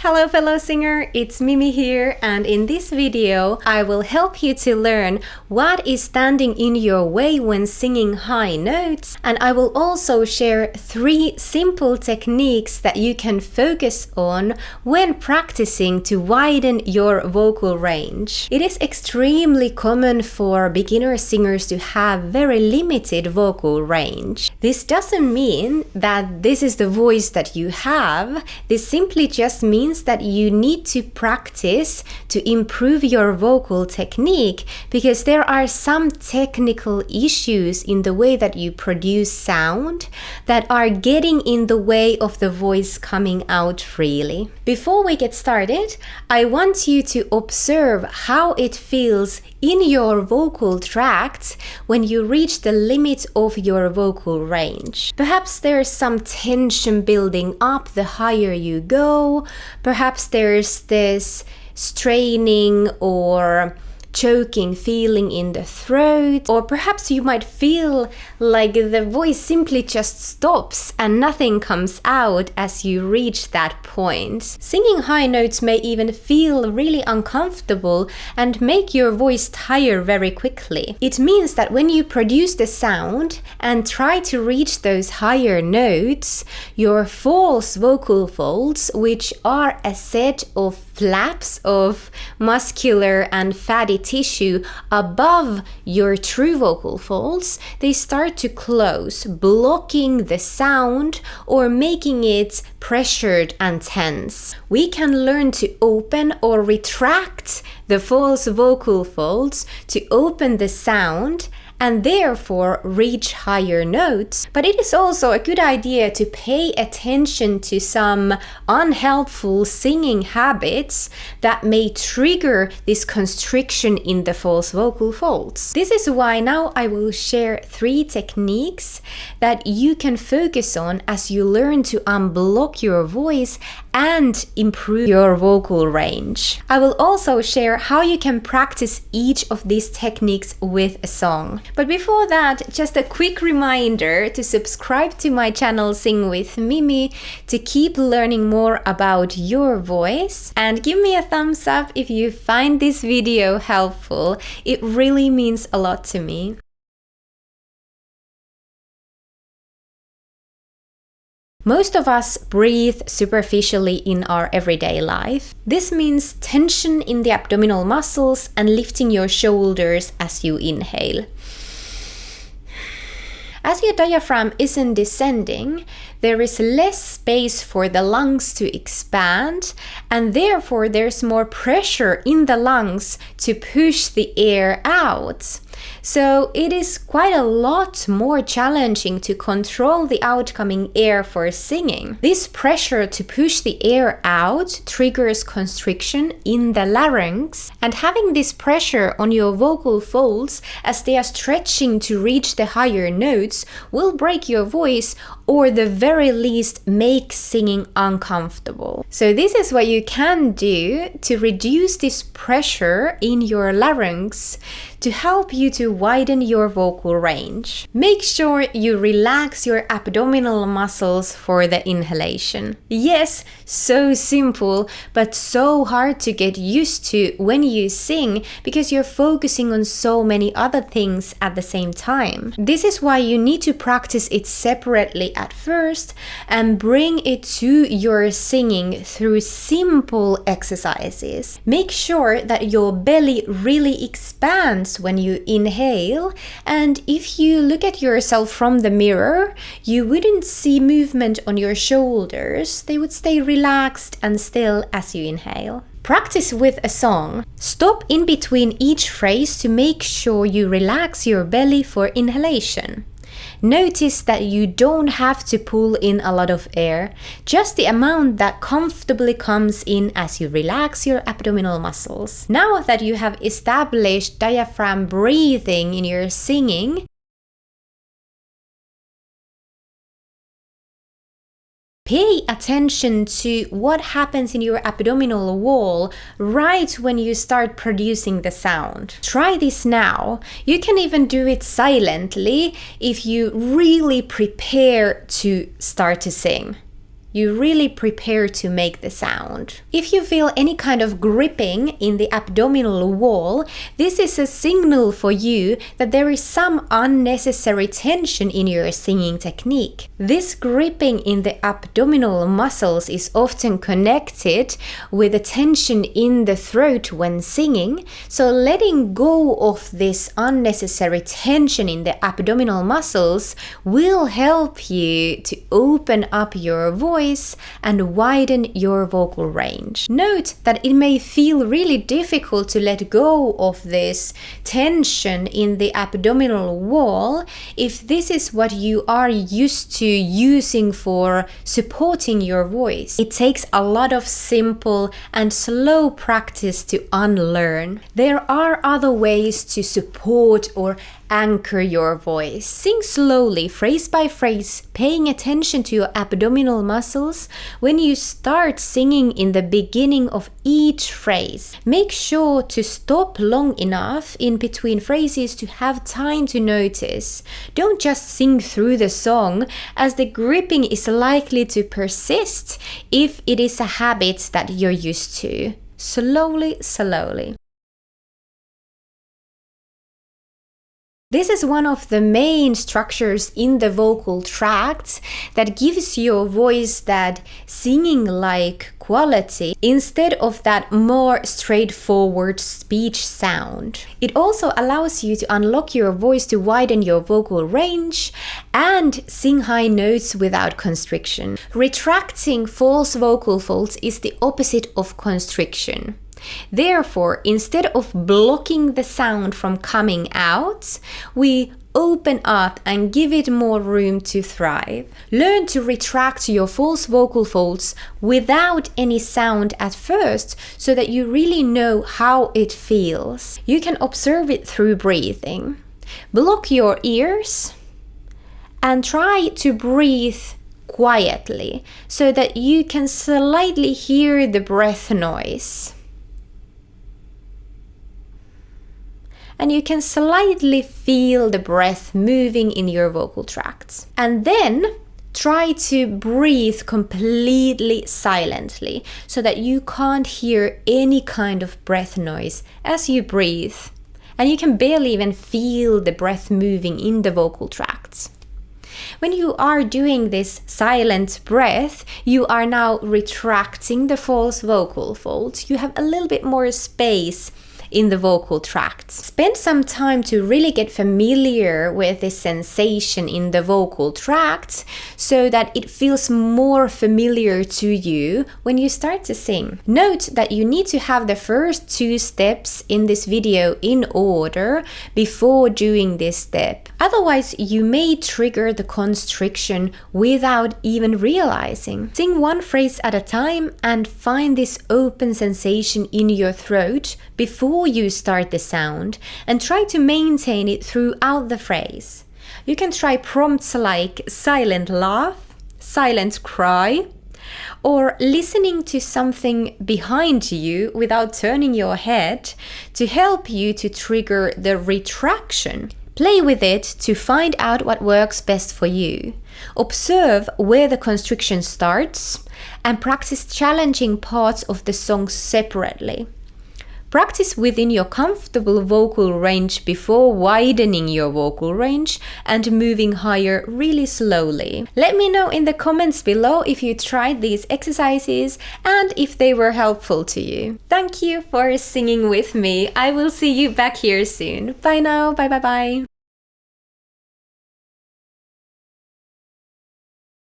Hello fellow singer, it's Mimi here, and in this video I will help you to learn what is standing in your way when singing high notes, and I will also share 3 simple techniques that you can focus on when practicing to widen your vocal range. It is extremely common for beginner singers to have very limited vocal range. This doesn't mean that this is the voice that you have. This simply just means that you need to practice to improve your vocal technique, because there are some technical issues in the way that you produce sound that are getting in the way of the voice coming out freely. Before we get started, I want you to observe how it feels in your vocal tracts when you reach the limit of your vocal range. Perhaps there's some tension building up the higher you go. Perhaps there's this straining or choking feeling in the throat, or perhaps you might feel like the voice simply just stops and nothing comes out as you reach that point. Singing high notes may even feel really uncomfortable and make your voice tire very quickly. It means that when you produce the sound and try to reach those higher notes, your false vocal folds, which are a set of flaps of muscular and fatty tissue above your true vocal folds, they start to close, blocking the sound or making it pressured and tense. We can learn to open or retract the false vocal folds to open the sound and therefore reach higher notes. But it is also a good idea to pay attention to some unhelpful singing habits that may trigger this constriction in the false vocal folds. This is why now I will share 3 techniques that you can focus on as you learn to unblock your voice and improve your vocal range. I will also share how you can practice each of these techniques with a song. But before that, just a quick reminder to subscribe to my channel Sing with Mimi to keep learning more about your voice, and give me a thumbs up if you find this video helpful. It really means a lot to me. Most of us breathe superficially in our everyday life. This means tension in the abdominal muscles and lifting your shoulders as you inhale. As your diaphragm isn't descending, there is less space for the lungs to expand, and therefore there's more pressure in the lungs to push the air out. So it is quite a lot more challenging to control the outcoming air for singing. This pressure to push the air out triggers constriction in the larynx, and having this pressure on your vocal folds as they are stretching to reach the higher notes will break your voice, or the very least make singing uncomfortable. So this is what you can do to reduce this pressure in your larynx to help you to widen your vocal range. Make sure you relax your abdominal muscles for the inhalation. Yes, so simple, but so hard to get used to when you sing because you're focusing on so many other things at the same time. This is why you need to practice it separately at first and bring it to your singing through simple exercises. Make sure that your belly really expands when you inhale, and if you look at yourself from the mirror, you wouldn't see movement on your shoulders. They would stay relaxed and still as you inhale. Practice with a song. Stop in between each phrase to make sure you relax your belly for inhalation. Notice that you don't have to pull in a lot of air, just the amount that comfortably comes in as you relax your abdominal muscles. Now that you have established diaphragm breathing in your singing, pay attention to what happens in your abdominal wall right when you start producing the sound. Try this now. You can even do it silently if you really prepare to start to sing. you really prepare to make the sound. If you feel any kind of gripping in the abdominal wall, this is a signal for you that there is some unnecessary tension in your singing technique. This gripping in the abdominal muscles is often connected with the tension in the throat when singing, so letting go of this unnecessary tension in the abdominal muscles will help you to open up your voice and widen your vocal range. Note that it may feel really difficult to let go of this tension in the abdominal wall if this is what you are used to using for supporting your voice. It takes a lot of simple and slow practice to unlearn. There are other ways to support or anchor your voice. Sing slowly, phrase by phrase, paying attention to your abdominal muscles when you start singing in the beginning of each phrase. Make sure to stop long enough in between phrases to have time to notice. Don't just sing through the song, as the gripping is likely to persist if it is a habit that you're used to. Slowly, slowly. This is one of the main structures in the vocal tract that gives your voice that singing-like quality instead of that more straightforward speech sound. It also allows you to unlock your voice to widen your vocal range and sing high notes without constriction. Retracting false vocal folds is the opposite of constriction. Therefore, instead of blocking the sound from coming out, we open up and give it more room to thrive. Learn to retract your false vocal folds without any sound at first so that you really know how it feels. You can observe it through breathing. Block your ears and try to breathe quietly so that you can slightly hear the breath noise. And you can slightly feel the breath moving in your vocal tracts. And then try to breathe completely silently so that you can't hear any kind of breath noise as you breathe. And you can barely even feel the breath moving in the vocal tracts. When you are doing this silent breath, you are now retracting the false vocal folds. You have a little bit more space in the vocal tract. Spend some time to really get familiar with this sensation in the vocal tract so that it feels more familiar to you when you start to sing. Note that you need to have the first two steps in this video in order before doing this step. Otherwise, you may trigger the constriction without even realizing. Sing one phrase at a time and find this open sensation in your throat before you start the sound, and try to maintain it throughout the phrase. You can try prompts like silent laugh, silent cry, or listening to something behind you without turning your head to help you to trigger the retraction. Play with it to find out what works best for you. Observe where the constriction starts and practice challenging parts of the song separately. Practice within your comfortable vocal range before widening your vocal range and moving higher really slowly. Let me know in the comments below if you tried these exercises and if they were helpful to you. Thank you for singing with me. I will see you back here soon. Bye now. Bye bye bye.